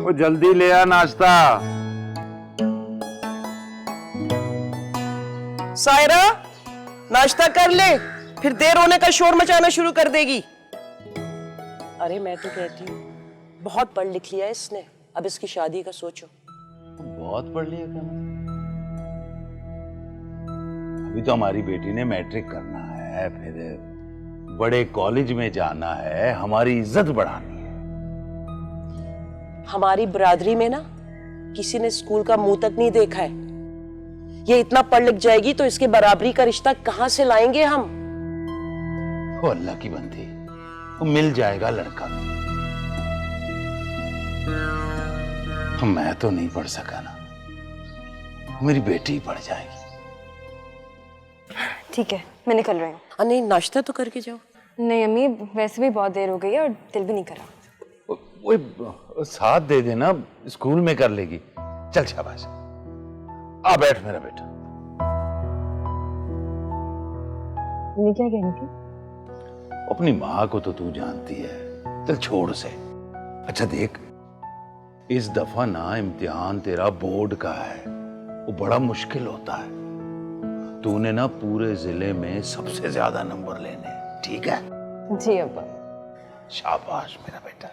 वो जल्दी ले आ नाश्ता। सायरा नाश्ता कर ले, फिर देर होने का शोर मचाना शुरू कर देगी। अरे मैं तो कहती हूँ बहुत पढ़ लिख लिया है इसने, अब इसकी शादी का सोचो। बहुत पढ़ लिया क्या? अभी तो हमारी बेटी ने मैट्रिक करना है, फिर बड़े कॉलेज में जाना है, हमारी इज्जत बढ़ानी है। हमारी बरादरी में ना किसी ने स्कूल का मुंह तक नहीं देखा है। ये इतना पढ़ लिख जाएगी तो इसके बराबरी का रिश्ता कहां से लाएंगे हम? वो अल्लाह की बंदी, वो मिल जाएगा लड़का। मैं तो नहीं पढ़ सका ना, मेरी बेटी ही पढ़ जाएगी। ठीक है, मैं निकल रही हूँ। नहीं, नाश्ता तो करके जाओ। नहीं अम्मी, वैसे भी बहुत देर हो गई है और दिल भी नहीं करा। वो साथ दे देना, स्कूल में कर लेगी। चल शाबाश, आ बैठ मेरा बेटा। मम्मी क्या कह रही थी? अपनी माँ को तो तू जानती है, चल छोड़ से। अच्छा देख, इस दफा ना इम्तिहान तेरा बोर्ड का है, वो बड़ा मुश्किल होता है। तूने ना पूरे जिले में सबसे ज्यादा नंबर लेने, ठीक है? जी अब्बा। शाबाश मेरा बेटा।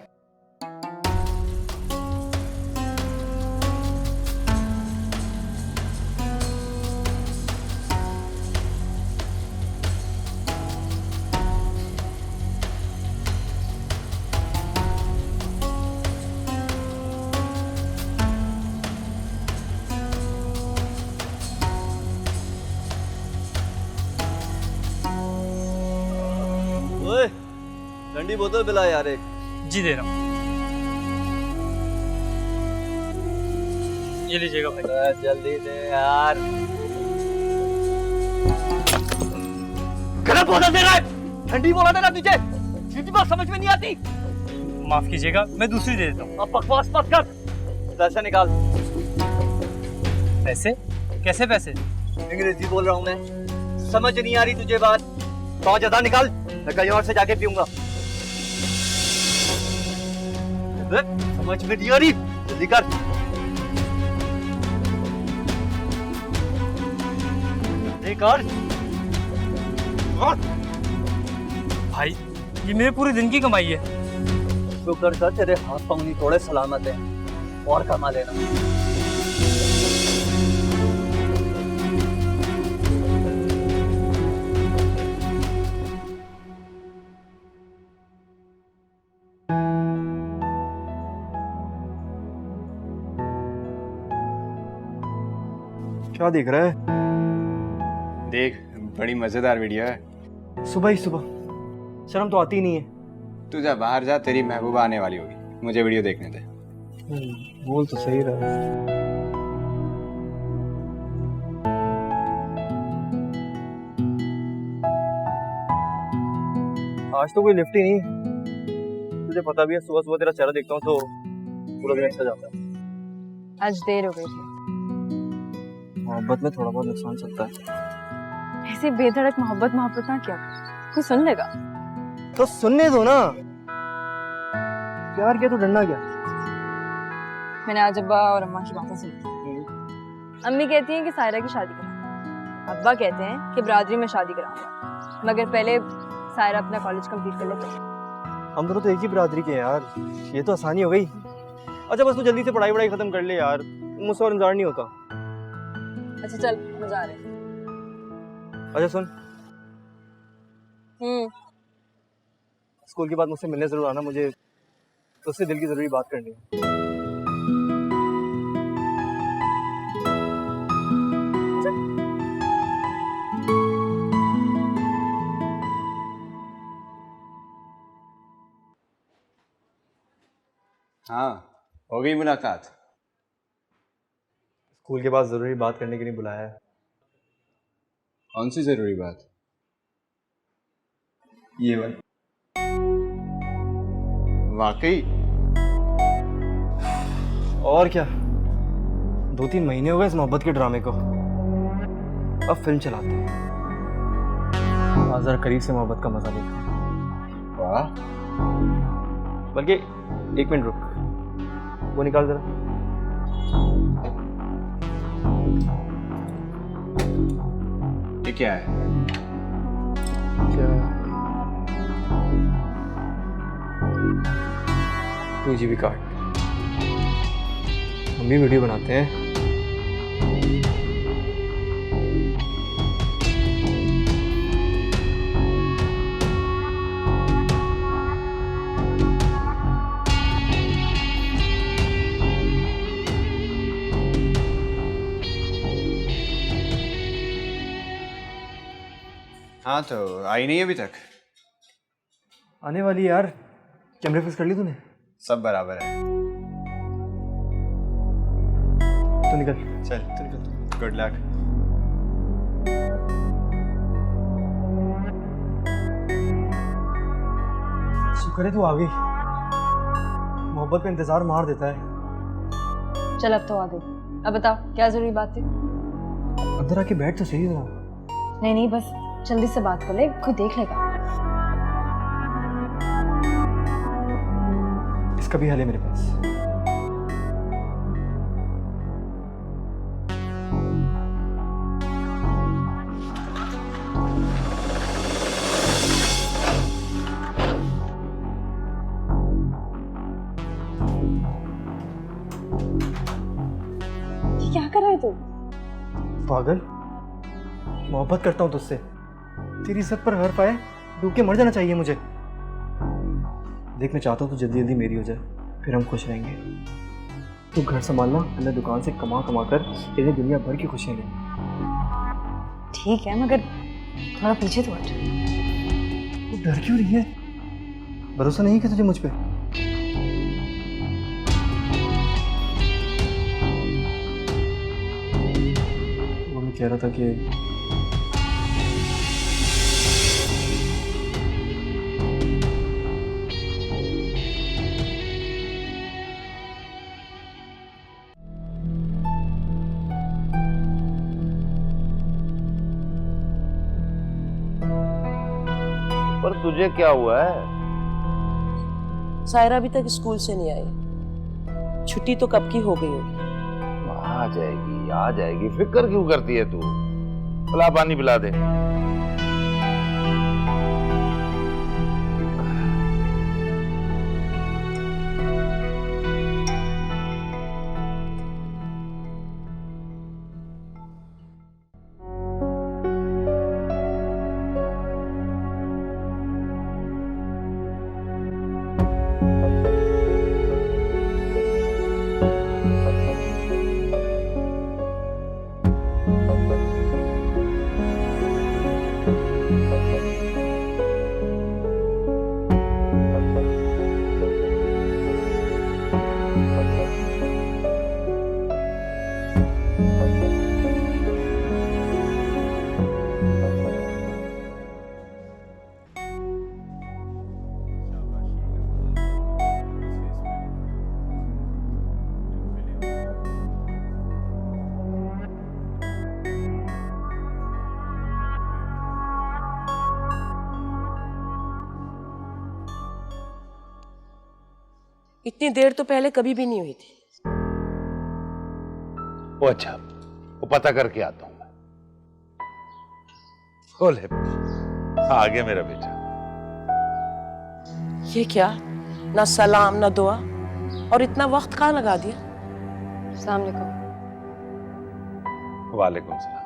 ठंडी बोतल पिला यार एक। जी दे रहा हूँ, ये लीजिएगा भाई। जल्दी दे यार। गलत बोतल दे रहा है। ठंडी बोला था ना तुझे, सीधी बात समझ में नहीं आती। माफ कीजिएगा, मैं दूसरी दे देता हूँ। अब बकवास मत कर, पैसे निकाल। पैसे? कैसे पैसे? अंग्रेजी बोल रहा हूँ मैं, समझ नहीं आ रही तुझे बात? 5,000 निकाल, मैं कहीं और से जाके पीऊंगा। समझ में नहीं आ रही, जल्दी कर। जल्दी कर। भाई ये मेरे पूरे दिन की कमाई है। शुक्र कर तेरे हाथ पाँव नहीं थोड़े सलामत है, और कमा लेना। क्या देख रहा है? देख, बड़ी मजेदार वीडियो है। सुबह ही सुबह, शर्म तो आती ही नहीं है। तू जा बाहर जा, तेरी महबूबा आने वाली होगी, मुझे वीडियो देखने दे। बोल तो सही रहा। आज तो कोई लिफ्ट ही नहीं। तुझे पता भी है, सुबह सुबह तेरा चेहरा देखता हूँ तो पूरा दिन अच्छा जाता है। आज देर हो गई थी। मोहब्बत में थोड़ा बहुत नुकसान चलता है। ऐसे बेधड़क मोहब्बत ना क्या कोई सुन लेगा? तो सुनने दो ना। प्यार किया तो डरना क्या? मैंने आज अब्बा और अम्मा की बातें सुनी। अम्मी कहती हैं कि सायरा की शादी करा, अब्बा कहते हैं कि बरादरी में शादी कराऊंगा, मगर पहले सायरा अपना कॉलेज कंप्लीट कर लेते हैं। हम दोनों तो एक ही बरादरी के हैं यार, ये तो आसानी हो गई। अच्छा बस तू जल्दी से पढ़ाई वढ़ाई खत्म कर ले यार, मुझसे और इंतजार नहीं होता। अच्छा चल, मजा आ रहा है। अच्छा सुन, स्कूल के बाद मुझसे मिलने जरूर आना, मुझे तुझसे दिल की जरूरी बात करनी है। हाँ, हो गई मुलाकात। स्कूल के बाद जरूरी बात करने के लिए बुलाया है। कौन सी जरूरी बात? ये वाली। वाकई? और क्या, 2-3 महीने हो गए इस मोहब्बत के ड्रामे को, अब फिल्म चलाते हैं। आज जरा करीब से मोहब्बत का मजा लेते। वाह। बल्कि 1 मिनट रुक, वो निकाल जरा। ये क्या है? क्या? 2 GB कार्ड। हम भी वीडियो बनाते हैं। हाँ तो आई नहीं अभी तक। आने वाली यार। कैमरे फिक्स कर ली तूने? सब बराबर है। तो निकल। चल तू निकल। Good luck. शुक्र है तू आ गई। मोहब्बत का इंतजार मार देता है। चल अब तो आ गई। अब बताओ क्या जरूरी बात थी? अंदर आके बैठ तो सही जरा। नहीं नहीं, बस जल्दी से बात कर ले, कोई देख लेगा। इसका भी हल है मेरे पास। ये क्या कर रहा है तू? पागल, मोहब्बत करता हूँ तुझसे। तेरी इज्जत पर हर्फ आए, डूब के मर जाना चाहिए मुझे। देख मैं चाहता हूँ तू जल्दी जल्दी मेरी हो जाए, फिर हम खुश रहेंगे। तू घर संभालना, मैं दुकान से कमा कमा कर तेरे दुनिया भर की खुशियाँ ले। ठीक है, मगर थोड़ा पीछे तो हट। तू डर क्यों रही है? भरोसा नहीं है तुझे मुझ पे? वो मैं कह रहा था कि पर तुझे क्या हुआ है? सायरा अभी तक स्कूल से नहीं आई। छुट्टी तो कब की हो गई होगी। आ जाएगी आ जाएगी, फिक्र क्यों करती है तू? पिला, पानी पिला दे। इतनी देर तो पहले कभी भी नहीं हुई थी। वो अच्छा, वो पता करके आता हूं मैं। बोले, आ गया मेरा बेटा। ये क्या, ना सलाम ना दुआ, और इतना वक्त कहाँ लगा दिया? अस्सलाम वालेकुम। वालेकुम सलाम।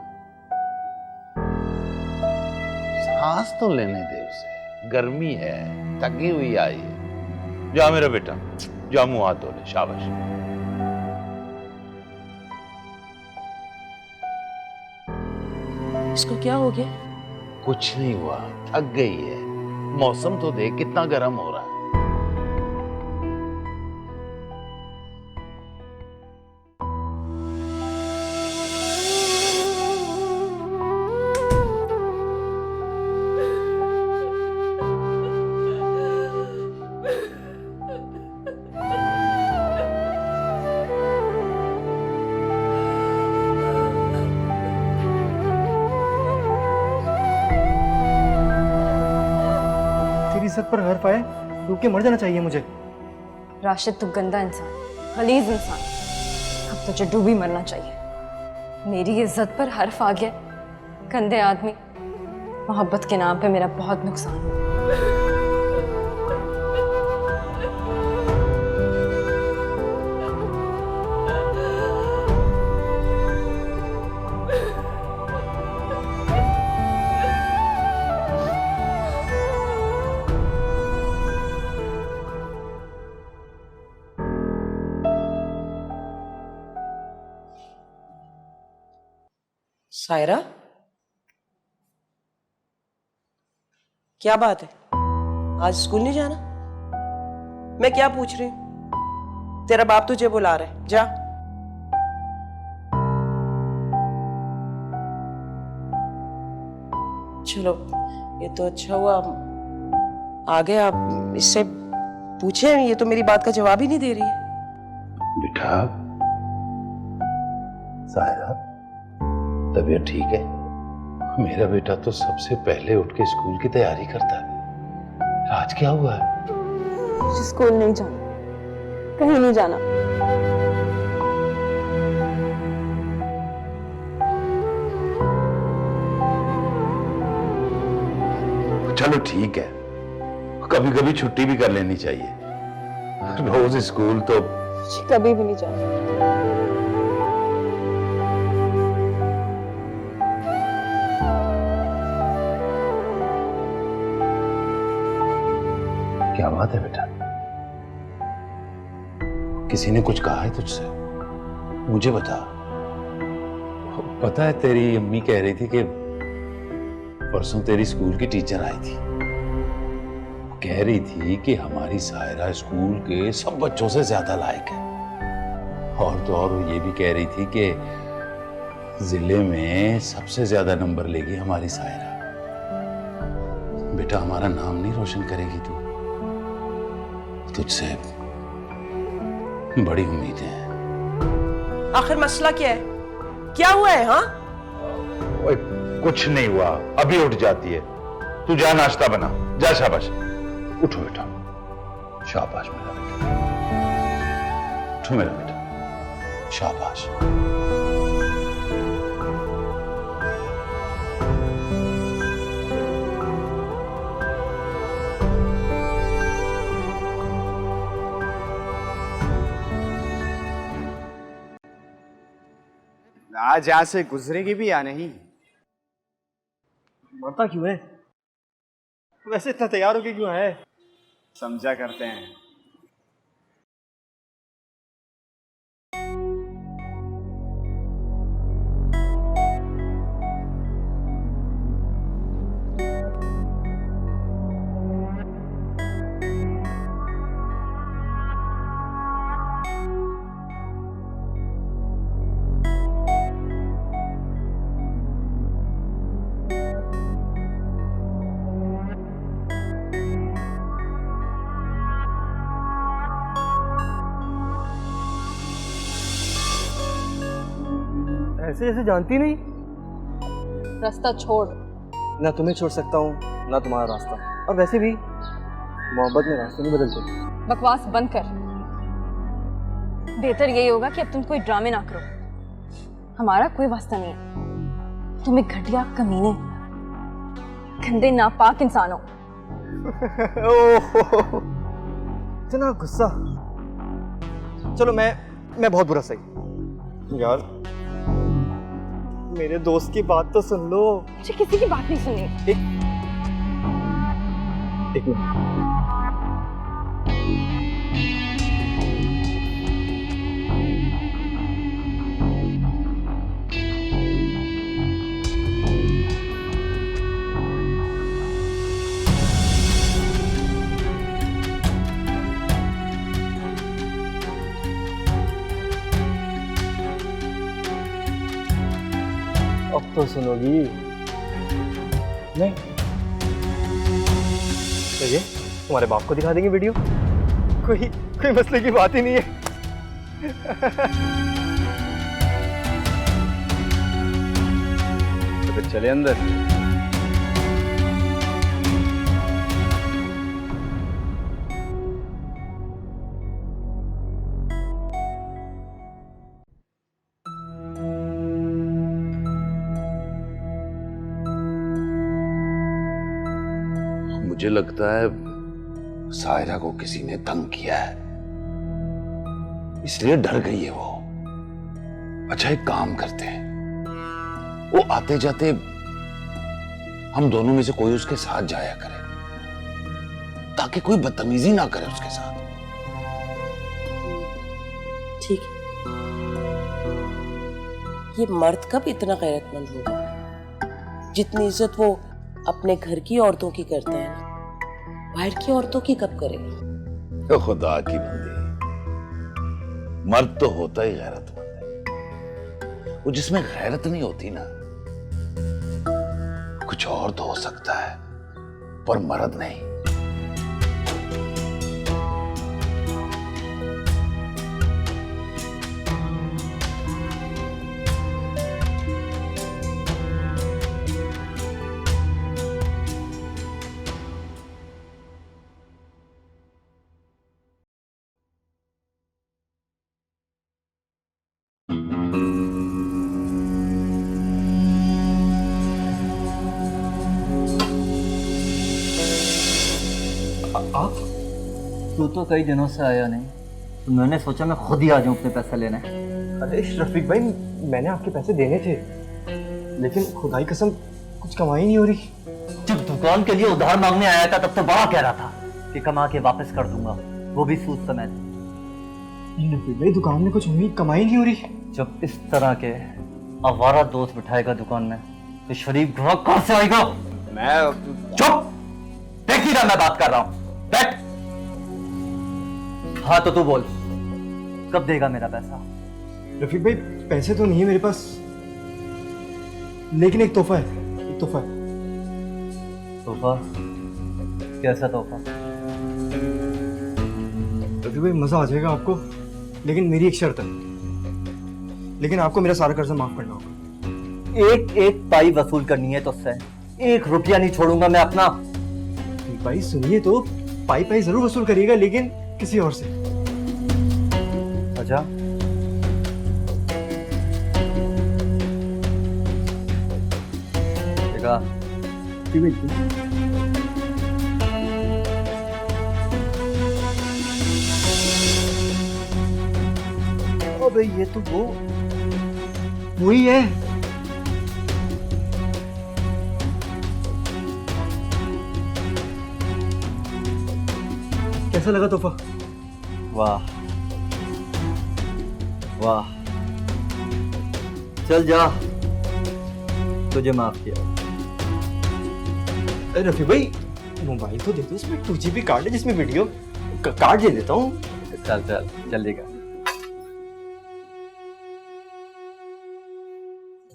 सांस तो लेने दे उसे, गर्मी है, थकी हुई आई है। जा मेरा बेटा, जा मुंह हाथ धो ले। शाबाश। इसको क्या हो गया? कुछ नहीं हुआ, थक गई है। मौसम तो देख कितना गर्म हो रहा है। तेरी इज्जत पर हर्फ आए, डूब के मर जाना चाहिए मुझे। राशिद, तू गंदा इंसान। गलीज इंसान, अब तुझे डूबी मरना चाहिए। मेरी इज्जत पर हर्फ आ गया, गंदे आदमी। मोहब्बत के नाम पे मेरा बहुत नुकसान हुआ। सायरा, क्या बात है? आज स्कूल नहीं जाना? मैं क्या पूछ रही हूं? तेरा बाप तुझे बुला रहा है, जा। चलो, ये तो अच्छा हुआ आ गए आप। इससे पूछे, ये तो मेरी बात का जवाब ही नहीं दे रही है। बेटा, सायरा, तबीयत ठीक है? मेरा बेटा तो सबसे पहले उठ के स्कूल की तैयारी करता है। आज क्या हुआ है? मुझे स्कूल नहीं जाना, कहीं नहीं जाना। चलो ठीक है, कभी कभी छुट्टी भी कर लेनी चाहिए। रोज स्कूल तो मुझे कभी भी नहीं जाना। क्या बात है बेटा? किसी ने कुछ कहा है तुझसे? मुझे बता। पता है, तेरी अम्मी कह रही थी कि परसों तेरी स्कूल की टीचर आई थी। वो कह रही थी कि हमारी सायरा स्कूल के सब बच्चों से ज्यादा लायक है। और तो और वो ये भी कह रही थी कि जिले में सबसे ज्यादा नंबर लेगी हमारी सायरा। बेटा, हमारा नाम नहीं रोशन करेगी तू? तुझसे बड़ी उम्मीदें हैं। आखिर मसला क्या है? क्या हुआ है? हाँ, ओए, कुछ नहीं हुआ, अभी उठ जाती है। तू जा, नाश्ता बना, जा। शाबाश, उठो बेटा, शाबाश मेरा बेटा, उठो मेरा बेटा, शाबाश। आज यहाँ से गुजरेगी भी या नहीं? मरता क्यों है? वैसे इतना तैयार होके क्यों है? समझा करते हैं। ऐसे जैसे जानती नहीं। रास्ता छोड़। ना तुम्हें छोड़ सकता हूँ, ना तुम्हारा रास्ता। और वैसे भी मोहब्बत में रास्ते नहीं बदलते। बकवास बंद कर। बेहतर यही होगा कि अब तुम कोई ड्रामे ना करो। हमारा कोई वास्ता नहीं है। तुम एक घटिया, कमीने, गंदे, नापाक इंसान हो। ओहो, इतना गुस्सा। चलो, मैं बहुत बुरा सही। यार, मेरे दोस्त की बात तो सुन लो। मुझे किसी की बात नहीं सुननी। एक मिनट। अब तो सुनोगी नहीं? तो ये तुम्हारे बाप को दिखा देंगे वीडियो। कोई मसले की बात ही नहीं है। तो फिर चले अंदर। मुझे लगता है सायरा को किसी ने तंग किया है, इसलिए डर गई है वो। अच्छा एक काम करते हैं, वो आते जाते हम दोनों में से कोई उसके साथ जाया करे, ताकि कोई बदतमीजी ना करे उसके साथ। ठीक है। ये मर्द कब इतना गैरतमंद होगा जितनी इज्जत वो अपने घर की औरतों की करता है ना, बाहर की औरतों की कब करेगा? तो खुदा की बंदी, मर्द तो होता ही गैरतमंद है। वो जिसमें गैरत नहीं होती ना, कुछ और तो हो सकता है पर मर्द नहीं। आप? तू तो कई दिनों से आया नहीं, तो मैंने सोचा मैं खुद ही आ जाऊं अपने पैसे लेने। अरे रफीक भाई, मैंने आपके पैसे देने थे, लेकिन खुदाई कसम कुछ कमाई नहीं हो रही। जब दुकान के लिए उधार मांगने आया था तब तो बड़ा कह रहा था कि कमा के वापस कर दूंगा, वो भी सूद समेत। नहीं रफीक भाई, दुकान में कुछ उम्मीद कमाई नहीं हो रही। जब इस तरह के आवारा दोस्त बिठाएगा दुकान में तो शरीफ ग्राहक कहां से आएगा? मैं चुप! देख ही रहा मैं बात कर रहा हूं, बैठ। हाँ तो तू बोल, कब देगा मेरा पैसा? रफीक भाई पैसे तो नहीं है मेरे पास, लेकिन एक तोहफा है, एक तोहफा है। तोहफा? कैसा तोहफा? रफीक भाई मजा आ जाएगा आपको, लेकिन मेरी एक शर्त है, लेकिन आपको मेरा सारा कर्जा माफ करना होगा। एक एक पाई वसूल करनी है तुझसे, 1 रुपया नहीं छोड़ूंगा मैं अपना। भाई सुनिए तो, पाई पाई जरूर वसूल करिएगा, लेकिन किसी और से। अच्छा, देखा? अबे ये तो वो वही है। कैसा लगा तोहफा? वाह वाह, चल जा, तुझे माफ किया। अरे रफी भाई मोबाइल तो दे दो, उसमें 2GB कार्ड है जिसमें वीडियो कार्ड दे देता हूँ। चल चल जल्दी कर,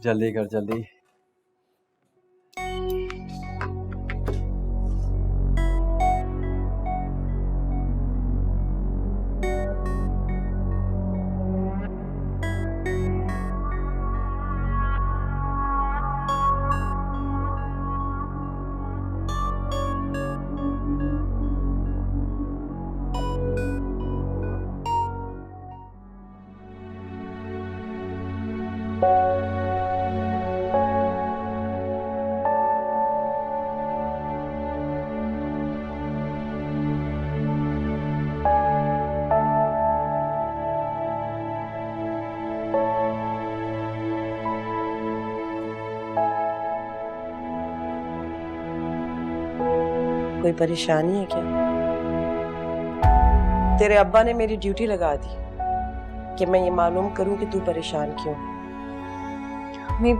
जल्दी कर जल्दी। कोई परेशानी है क्या? तेरे अब्बा ने मेरी ड्यूटी लगा दी कि मैं ये मालूम करूं कि तू परेशान क्यों। मैं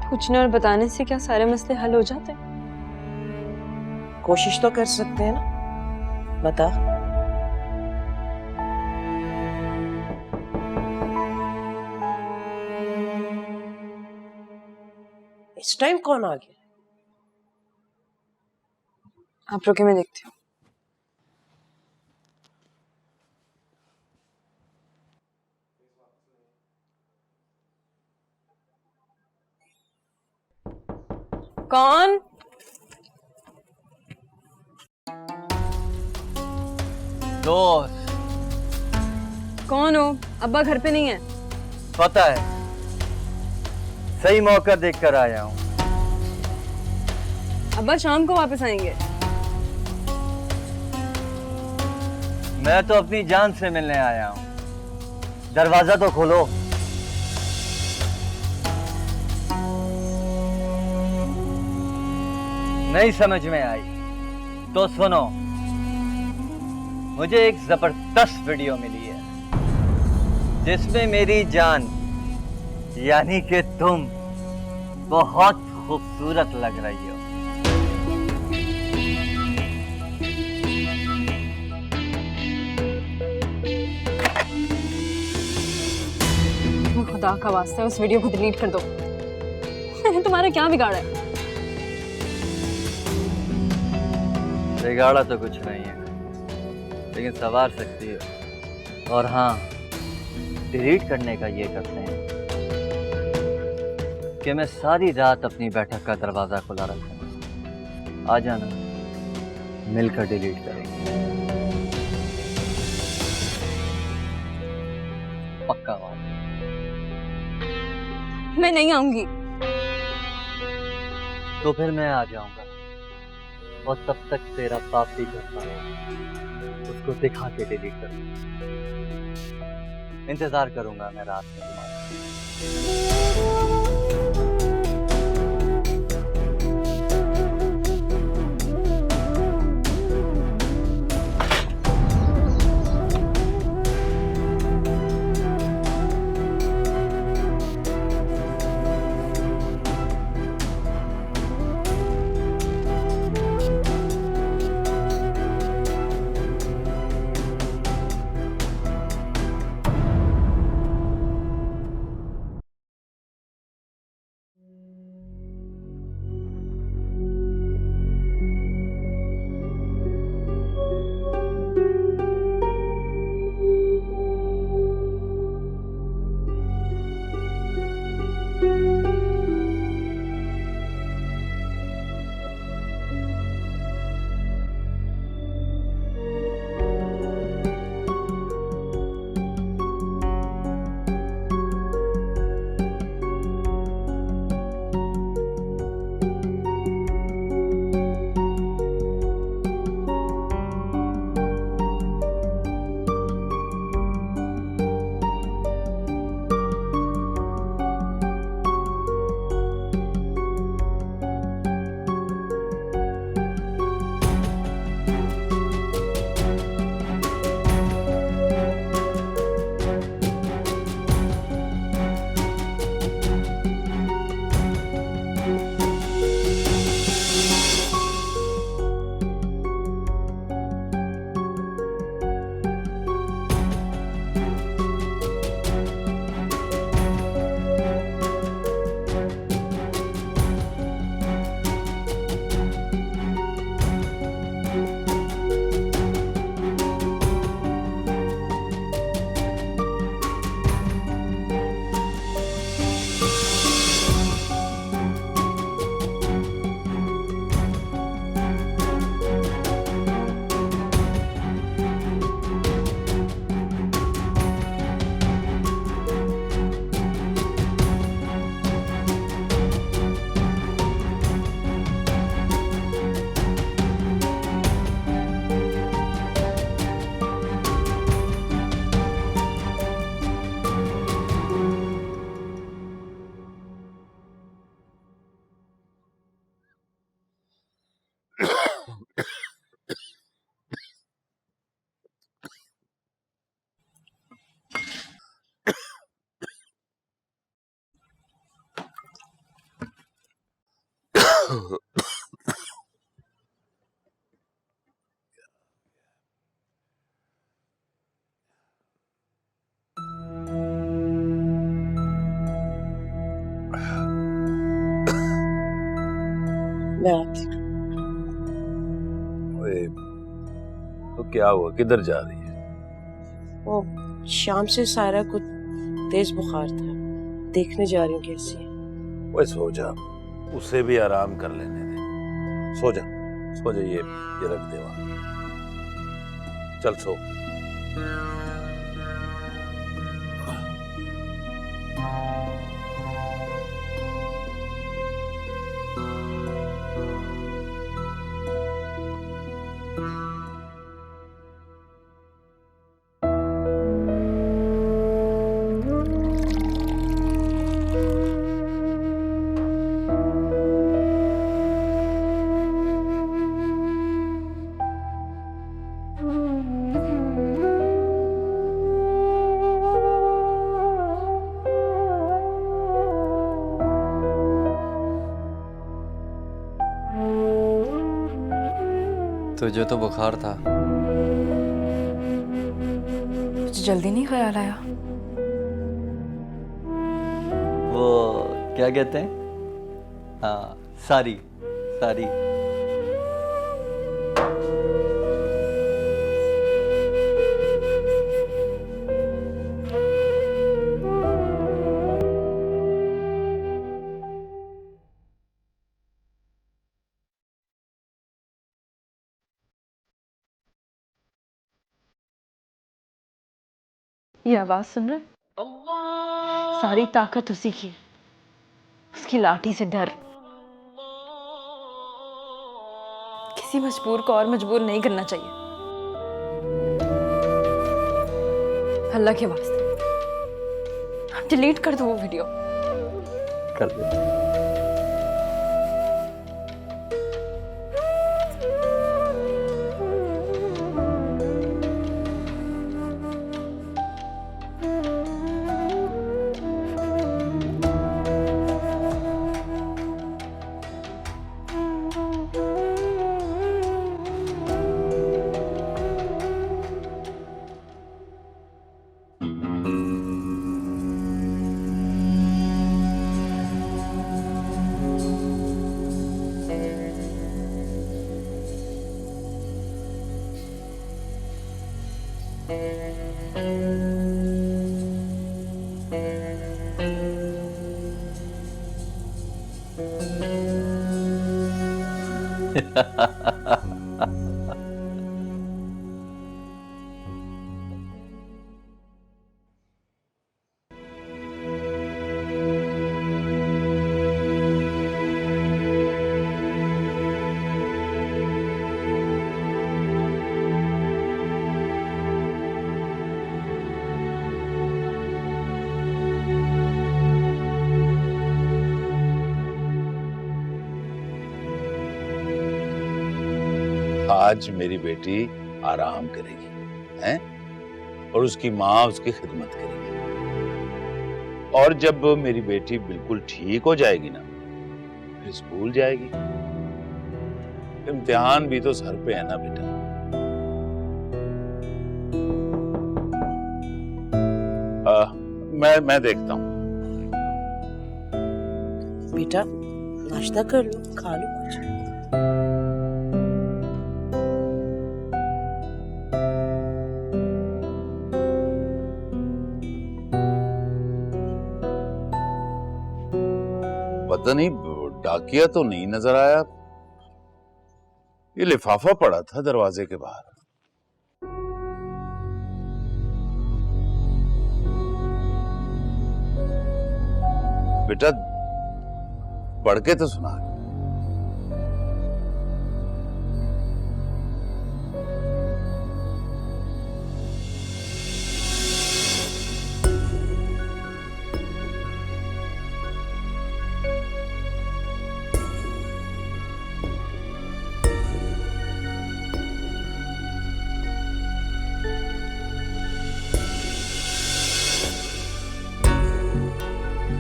पूछने और बताने से क्या सारे मसले हल हो जाते हैं? कोशिश तो कर सकते हैं ना, बता। इस टाइम कौन आ गया? आप रुके, मैं देखती हूँ। कौन? दोस्त। कौन हो? अब्बा घर पे नहीं है। पता है, सही मौका देखकर आया हूँ। अब्बा शाम को वापस आएंगे। मैं तो अपनी जान से मिलने आया हूँ, दरवाजा तो खोलो। नहीं समझ में आई तो सुनो, मुझे एक जबरदस्त वीडियो मिली है जिसमें मेरी जान यानी कि तुम बहुत खूबसूरत लग रही हो। खुदा का वास्ता उस वीडियो को डिलीट कर दो। मैंने तुम्हारा क्या बिगाड़ा है? बिगाड़ा तो कुछ नहीं है, लेकिन संवार सकती है। और हाँ, डिलीट करने का ये करते हैं कि मैं सारी रात अपनी बैठक का दरवाजा खुला रखूंगा। आ जाना, मिलकर डिलीट करेंगे। पक्का बात। मैं नहीं आऊंगी। तो फिर मैं आ जाऊंगा और तब तक तेरा बाप भी करता है, उसको दिखा के डिलीट करूंगा। इंतजार करूंगा मैं रात में तुम्हारा। मैं आती हूँ। ओए, तो क्या हुआ, किधर जा रही है? वो शाम से सायरा को तेज बुखार था, देखने जा रही हूँ कैसी है। ओए सो जा, उसे भी आराम कर लेने दे। सो जा, सो जा, ये रख दे वहां। चल सो। तुझे तो बुखार था। मुझे जल्दी नहीं ख्याल आया। वो क्या कहते हैं, हाँ सारी सारी। ये आवाज सुन रहे? सारी ताकत उसी की, उसकी लाठी से डर। किसी मजबूर को और मजबूर नहीं करना चाहिए। अल्लाह के वास्ते आप डिलीट कर दो वो वीडियो। कर दे। आज मेरी बेटी आराम करेगी, हैं? और उसकी माँ उसकी खिदमत करेगी। और जब मेरी बेटी बिल्कुल ठीक हो जाएगी ना, फिर स्कूल जाएगी। इम्तिहान भी तो सर पे है ना बेटा। मैं देखता हूँ। बेटा नाश्ता कर लो, खा लो कुछ। पता नहीं डाकिया तो नहीं नजर आया। ये लिफाफा पड़ा था दरवाजे के बाहर। बेटा पढ़ के तो सुना।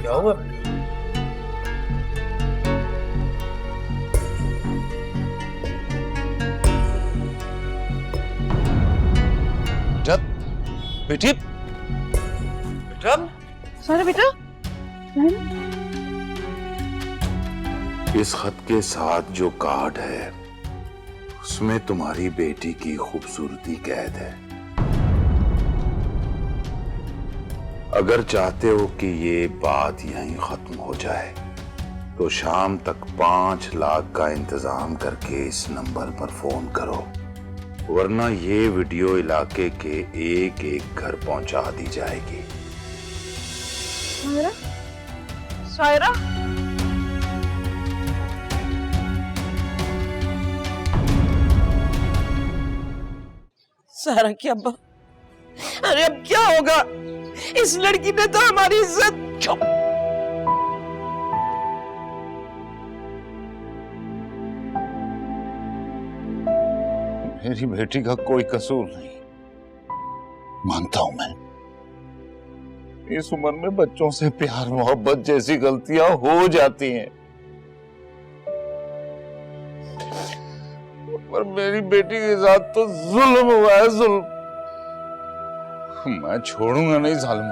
क्या हुआ? बेटी बेटा सारा बेटा, इस खत के साथ जो कार्ड है उसमें तुम्हारी बेटी की खूबसूरती कैद है। अगर चाहते हो कि ये बात यहीं खत्म हो जाए तो शाम तक 5 लाख का इंतजाम करके इस नंबर पर फोन करो, वरना ये वीडियो इलाके के एक एक घर पहुंचा दी जाएगी। सायरा सारा की अब्बा, अरे अब क्या होगा? इस लड़की ने तो हमारी इज्जत। चुप। मेरी बेटी का कोई कसूर नहीं, मानता हूं मैं। इस उम्र में बच्चों से प्यार मोहब्बत जैसी गलतियां हो जाती हैं। पर मेरी बेटी के साथ तो जुल्म हुआ है, जुल्म। मैं छोड़ूंगा नहीं जालिम।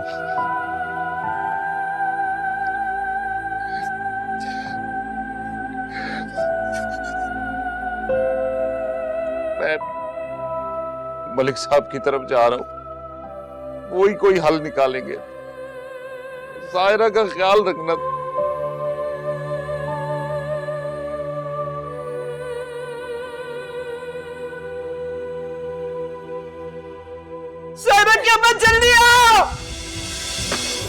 मैं मलिक साहब की तरफ जा रहा हूं, वो ही कोई हल निकालेंगे। सायरा का ख्याल रखना। सायरा के अब्बा जल्दी आओ।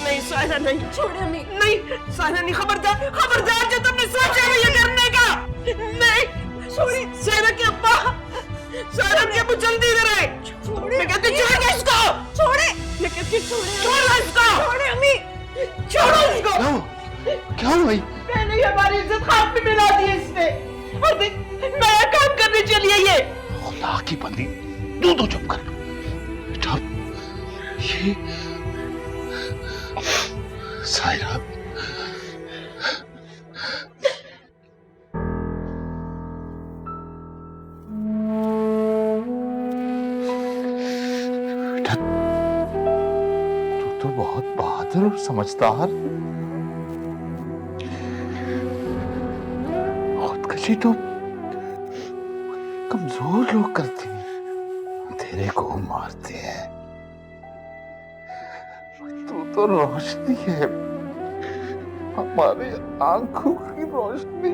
नहीं सायरा नहीं, छोड़े नहीं, नहीं सायरा नहीं, खबरदार खबरदार, जो तुमने सोचा है ये करने का नहीं। छोड़ी सायरा के अब्बा, सायरा के अब्बा जल्दी इधर आए। मैं कहती छोड़ इसको, छोड़े, मैं कहती छोड़ इसको, छोड़े अम्मी, छोड़ो इसको। क्या भाई? मैंने हमारी इज्जत हाथ में मिला दी इसने, और देख नया काम करने चली है ये। खुदा की बंदी, तू तो चुप कर बेटा। ये सायरा बेटा, तू तो बहुत बहादुर और समझदार। खुदकशी तो कमजोर लोग करते हैं, तेरे को मारते हैं। तू तो रोशनी है, हमारे आंखों की रोशनी।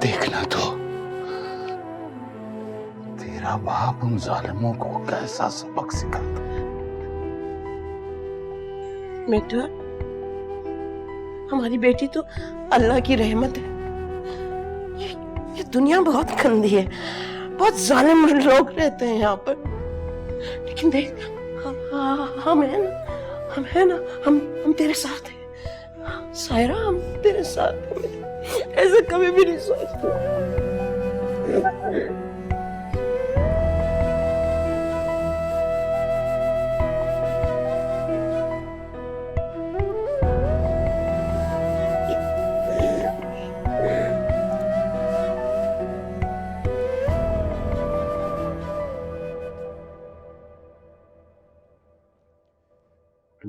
देखना तो तेरा बाप उन जालिमों को कैसा सबक सिखाता है। बेटा, हमारी बेटी तो अल्लाह की रहमत है। ये दुनिया बहुत गंदी है, बहुत जालिम लोग रहते हैं यहाँ पर। लेकिन देख, हम है ना, हम तेरे साथ हैं सायरा, हम तेरे साथ हैं। ऐसे कभी भी नहीं सोचते।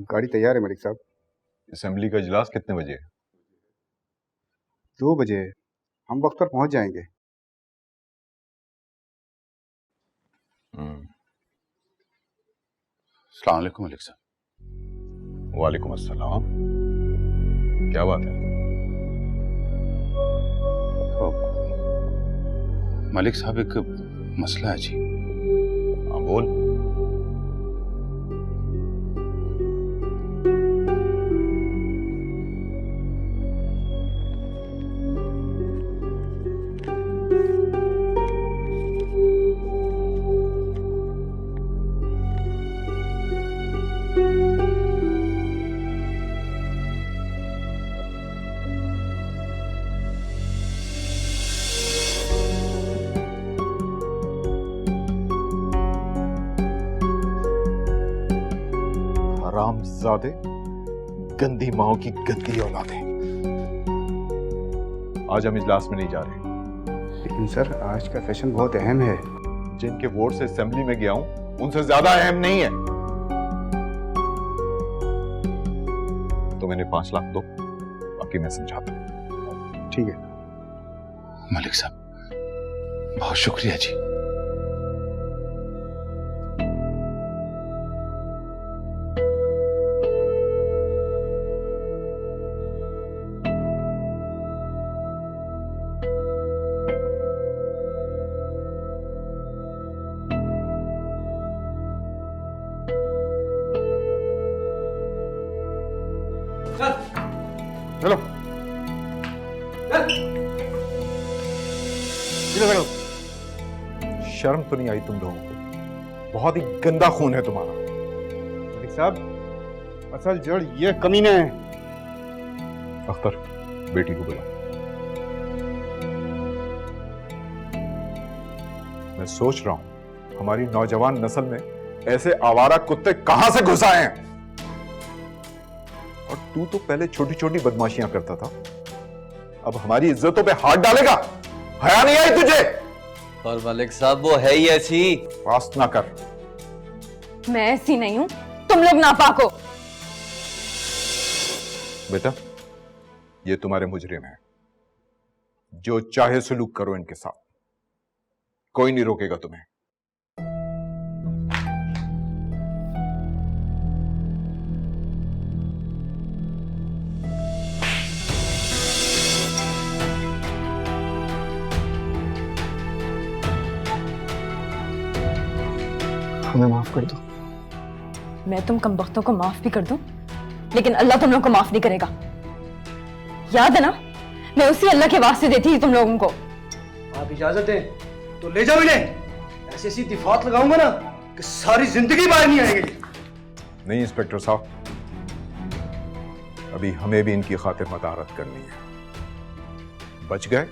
गाड़ी तैयार है मलिक साहब। असेंबली का इजलास कितने बजे है? 2 बजे हम वक्त पर पहुंच जाएंगे। अस्सलाम वालेकुम मलिक साहब। वालेकुम अस्सलाम। क्या बात है? मलिक साहब, एक मसला है जी। हाँ बोल। हरामजादे, गंदी माओ की गंदी औलादें। आज हम इजलास में नहीं जा रहे। लेकिन सर, आज का सेशन बहुत अहम है। जिनके वोट से असेंबली में गया हूं उनसे ज्यादा अहम नहीं है। तो मैंने 5 लाख दो, बाकी मैं समझाता हूं। ठीक है मलिक साहब, बहुत शुक्रिया जी। चलो शर्म तो नहीं आई तुम लोगों को? बहुत ही गंदा खून है तुम्हारा। मलिक साहब, असल जड़ ये कमीने हैं। अख्तर, बेटी को बुला। मैं सोच रहा हूं हमारी नौजवान नस्ल में ऐसे आवारा कुत्ते कहां से घुस आए हैं। और तू तो पहले छोटी छोटी बदमाशियां करता था, अब हमारी इज्जतों पे हाथ डालेगा? हया नहीं आई तुझे? पर मलिक साहब वो है ही ऐसी। पास ना कर। मैं ऐसी नहीं हूं, तुम लोग नापाक हो। बेटा, ये तुम्हारे मुजरिम हैं, जो चाहे सलूक करो इनके साथ, कोई नहीं रोकेगा तुम्हें। हमें माफ कर दो। मैं तुम कमबख्तों को माफ भी कर दूं, लेकिन अल्लाह तुम लोगों को माफ नहीं करेगा। याद है ना, मैं उसी अल्लाह के वास्ते देती थी तुम लोगों को। आप इजाजत दें तो ले जाओ इन्हें। ऐसी ऐसी दिफात लगाऊंगा ना कि सारी जिंदगी बाहर नहीं आएगी। नहीं इंस्पेक्टर साहब, अभी हमें भी इनकी खातिर मदारत करनी है। बच गए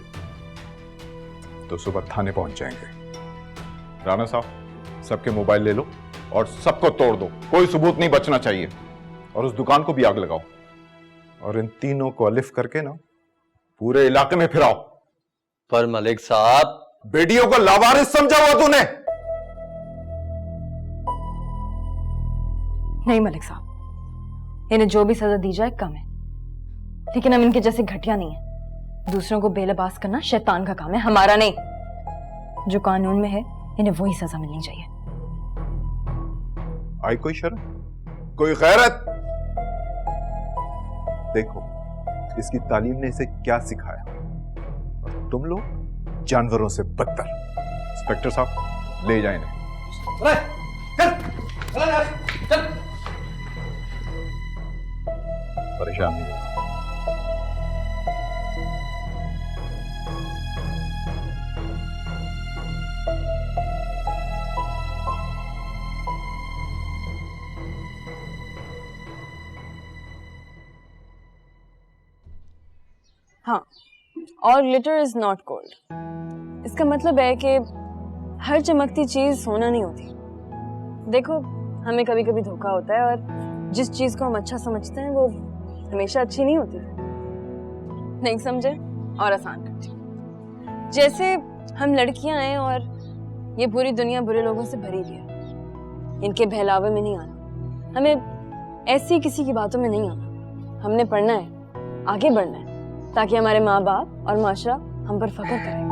तो सुबह थाने पहुंच जाएंगे। राणा साहब, सबके मोबाइल ले लो और सबको तोड़ दो, कोई सबूत नहीं बचना चाहिए। और उस दुकान को भी आग लगाओ और इन तीनों को अलिफ करके ना पूरे इलाके में फिराओ। पर मलिक साहब, बेटियों को लावारिस समझा हुआ तूने? नहीं मलिक साहब, इन्हें जो भी सजा दी जाए कम है, लेकिन हम इनके जैसे घटिया नहीं है। दूसरों को बेलबास करना शैतान का काम है, हमारा नहीं। जो कानून में है इन्हें वही सजा मिलनी चाहिए। आई कोई शर्म, कोई गैरत? देखो इसकी तालीम ने इसे क्या सिखाया, और तुम लोग जानवरों से बदतर। इंस्पेक्टर साहब, ले जाए इन्हें। परेशान नहीं होना। हाँ, और ग्लिटर इज नॉट गोल्ड। इसका मतलब है कि हर चमकती चीज सोना नहीं होती। देखो, हमें कभी कभी धोखा होता है, और जिस चीज को हम अच्छा समझते हैं वो हमेशा अच्छी नहीं होती। नहीं समझे? और आसान करती हूँ। जैसे हम लड़कियां हैं और ये पूरी दुनिया बुरे लोगों से भरी भी है। इनके बहलावे में नहीं आना, हमें ऐसी किसी की बातों में नहीं आना। हमने पढ़ना है, आगे बढ़ना है, ताकि हमारे माँ बाप और माशरा हम पर फख्र करें।